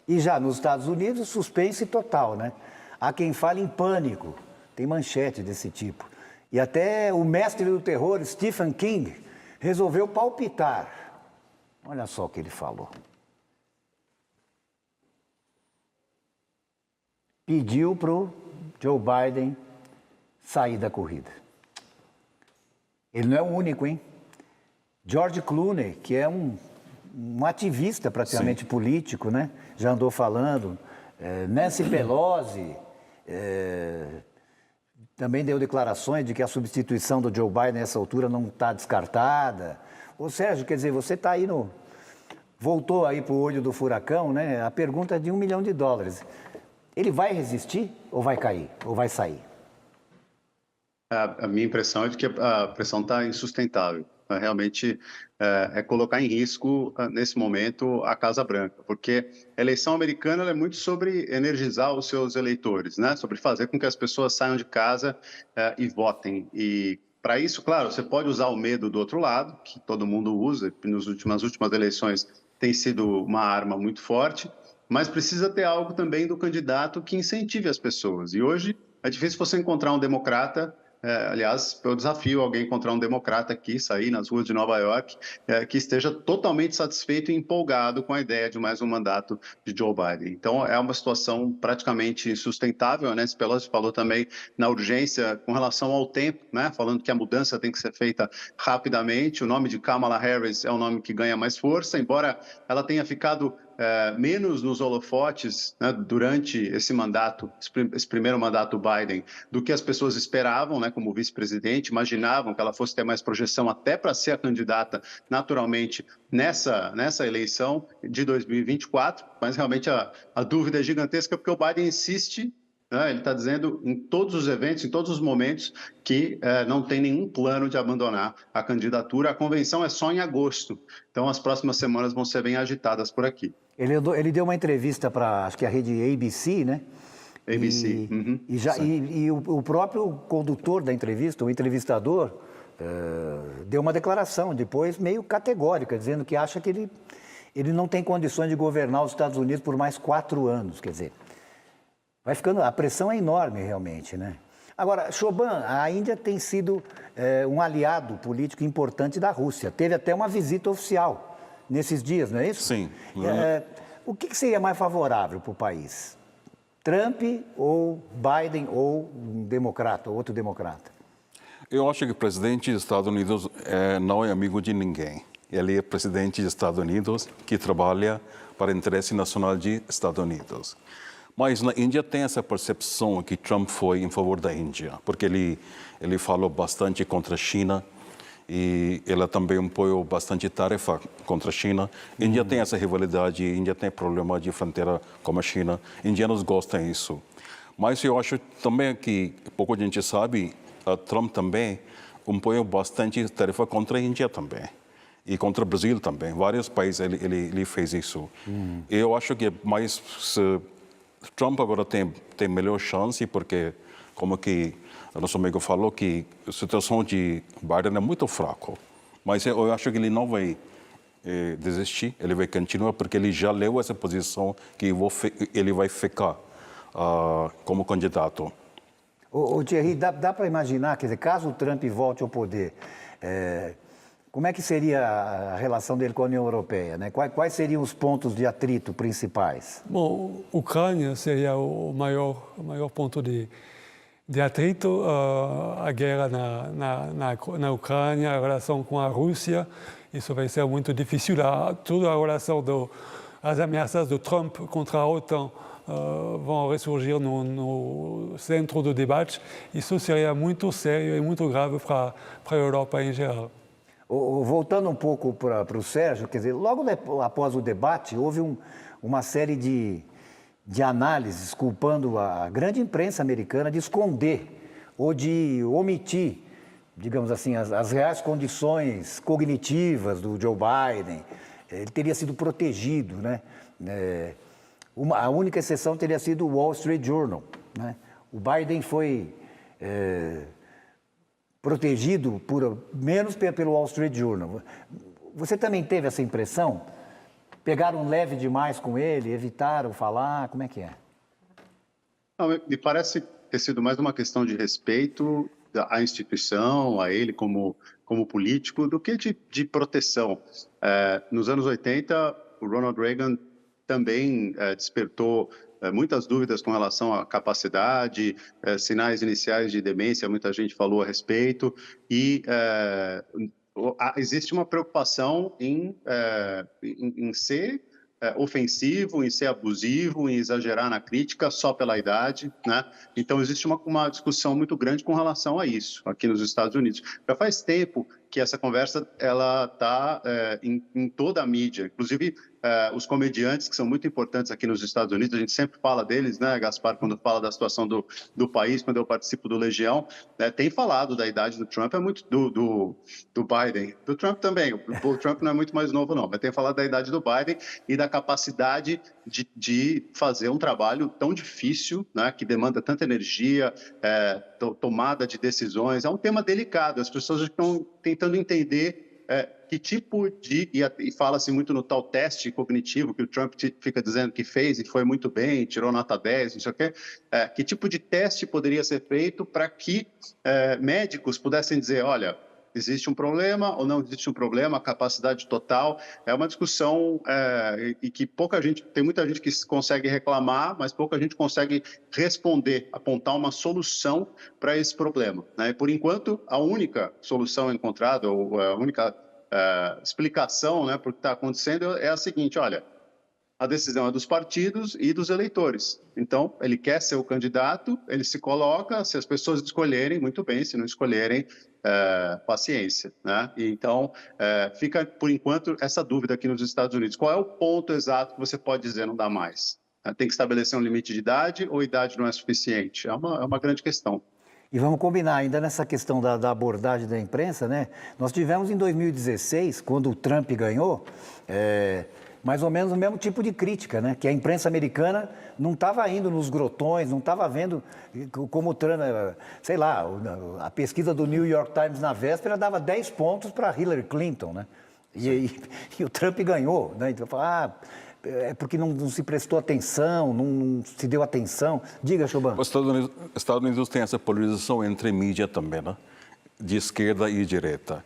E já nos Estados Unidos, suspense total, né? Há quem fale em pânico, tem manchete desse tipo. E até o mestre do terror, Stephen King, resolveu palpitar. Olha só o que ele falou. Pediu para o Joe Biden sair da corrida. Ele não é o único, hein? George Clooney, que é um ativista praticamente Sim. político, né? Já andou falando. Nancy Pelosi também deu declarações de que a substituição do Joe Biden nessa altura não está descartada. Ô Sérgio, quer dizer, você está aí voltou aí para o olho do furacão, né? A pergunta é de $1 milhão. Ele vai resistir ou vai cair? Ou vai sair? A minha impressão é de que a pressão está insustentável. Realmente é colocar em risco, nesse momento, a Casa Branca, porque a eleição americana ela é muito sobre energizar os seus eleitores, né? Sobre fazer com que as pessoas saiam de casa e votem. E, para isso, claro, você pode usar o medo do outro lado, que todo mundo usa, nas últimas eleições tem sido uma arma muito forte, mas precisa ter algo também do candidato que incentive as pessoas. E hoje é difícil você encontrar um democrata. Aliás, eu desafio alguém a encontrar um democrata aqui, sair nas ruas de Nova York, que esteja totalmente satisfeito e empolgado com a ideia de mais um mandato de Joe Biden. Então, é uma situação praticamente insustentável, né? Nancy Pelosi falou também na urgência com relação ao tempo, né? Falando que a mudança tem que ser feita rapidamente. O nome de Kamala Harris é o nome que ganha mais força, embora ela tenha ficado menos nos holofotes, né, durante esse mandato, esse primeiro mandato Biden, do que as pessoas esperavam, né, como vice-presidente, imaginavam que ela fosse ter mais projeção até para ser a candidata naturalmente nessa eleição de 2024, mas realmente a dúvida é gigantesca porque o Biden insiste. Ele está dizendo em todos os eventos, em todos os momentos, que não tem nenhum plano de abandonar a candidatura. A convenção é só em agosto, então as próximas semanas vão ser bem agitadas por aqui. Ele deu uma entrevista para, acho que a rede ABC, né? ABC. E o próprio condutor da entrevista, o entrevistador, deu uma declaração depois meio categórica, dizendo que acha que ele não tem condições de governar os Estados Unidos por mais 4 anos, quer dizer. A pressão é enorme realmente, né? Agora, Choban, a Índia tem sido um aliado político importante da Rússia. Teve até uma visita oficial nesses dias, não é isso? Sim. O que seria mais favorável para o país? Trump ou Biden ou um democrata, outro democrata? Eu acho que o presidente dos Estados Unidos não é amigo de ninguém. Ele é presidente dos Estados Unidos que trabalha para o interesse nacional dos Estados Unidos. Mas na Índia tem essa percepção que Trump foi em favor da Índia, porque ele falou bastante contra a China e ele também apoiou bastante tarefa contra a China. A Índia tem essa rivalidade, a Índia tem problema de fronteira com a China. Indianos gostam disso. Mas eu acho também que, pouco a gente sabe, Trump também apoiou bastante tarefa contra a Índia também. E contra o Brasil também. Vários países ele fez isso. Eu acho que mais Trump agora tem melhor chance, porque, como que nosso amigo falou, que a situação de Biden é muito fraca. Mas eu acho que ele não vai desistir, ele vai continuar, porque ele já leu essa posição que ele vai ficar como candidato. Ô Thierry, dá para imaginar, quer dizer, caso o Trump volte ao poder, como é que seria a relação dele com a União Europeia, né? Quais seriam os pontos de atrito principais? Bom, Ucrânia seria o maior ponto de atrito, a guerra na Ucrânia, a relação com a Rússia, isso vai ser muito difícil. Toda a relação as ameaças do Trump contra a OTAN vão ressurgir no centro do debate. Isso seria muito sério e muito grave para a Europa em geral. Voltando um pouco para o Sérgio, quer dizer, logo após o debate, houve uma série de análises culpando a grande imprensa americana de esconder ou de omitir, digamos assim, as reais condições cognitivas do Joe Biden. Ele teria sido protegido, né? A única exceção teria sido o Wall Street Journal, né? O Biden foi protegido menos pelo Wall Street Journal. Você também teve essa impressão? Pegaram leve demais com ele, evitaram falar, como é que é? Não, me parece ter sido mais uma questão de respeito à instituição, a ele como político, do que de proteção. Nos anos 80, o Ronald Reagan também despertou muitas dúvidas com relação à capacidade, sinais iniciais de demência, muita gente falou a respeito, e existe uma preocupação em ser ofensivo, em ser abusivo, em exagerar na crítica só pela idade, né? Então existe uma discussão muito grande com relação a isso aqui nos Estados Unidos. Já faz tempo que essa conversa ela está em toda a mídia, inclusive os comediantes que são muito importantes aqui nos Estados Unidos, a gente sempre fala deles, né, Gaspar, quando fala da situação do país, quando eu participo do Legião, tem falado da idade do Trump, é muito do Biden, do Trump também, o Trump não é muito mais novo não, mas tem falado da idade do Biden e da capacidade de fazer um trabalho tão difícil, né, que demanda tanta energia, tomada de decisões, é um tema delicado, as pessoas estão tentando entender que tipo e fala-se muito no tal teste cognitivo que o Trump fica dizendo que fez e foi muito bem, tirou nota 10, não sei o quê, que tipo de teste poderia ser feito para que médicos pudessem dizer, olha, existe um problema ou não existe um problema, a capacidade total, é uma discussão e que tem muita gente que consegue reclamar, mas pouca gente consegue responder, apontar uma solução para esse problema, né? E por enquanto, a única solução encontrada, ou a única explicação, né, para o que está acontecendo é a seguinte, olha, a decisão é dos partidos e dos eleitores. Então, ele quer ser o candidato, ele se coloca, se as pessoas escolherem, muito bem, se não escolherem, paciência, né? E então, fica, por enquanto, essa dúvida aqui nos Estados Unidos. Qual é o ponto exato que você pode dizer não dá mais? Tem que estabelecer um limite de idade ou idade não é suficiente? É uma grande questão. E vamos combinar ainda nessa questão da abordagem da imprensa, né? Nós tivemos em 2016, quando o Trump ganhou, mais ou menos o mesmo tipo de crítica, né? Que a imprensa americana não estava indo nos grotões, não estava vendo como o Trump, sei lá, a pesquisa do New York Times na véspera dava 10 pontos para Hillary Clinton, né? E o Trump ganhou, né? Então, é porque não se prestou atenção, não se deu atenção. Diga, Choban. Os Estados Unidos têm essa polarização entre mídia também, né? De esquerda e direita.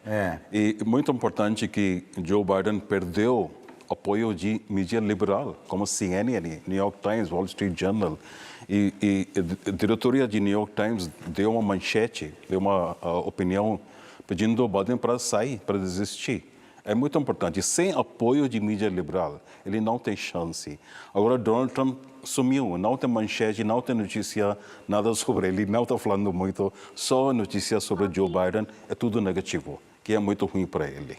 E muito importante que Joe Biden perdeu apoio de mídia liberal, como CNN, New York Times, Wall Street Journal. E a diretoria de New York Times deu uma manchete, deu uma opinião pedindo ao Biden para sair, para desistir. É muito importante. Sem apoio de mídia liberal, ele não tem chance. Agora, Donald Trump sumiu, não tem manchete, não tem notícia, nada sobre ele, não está falando muito, só notícia sobre Joe Biden, é tudo negativo, que é muito ruim para ele.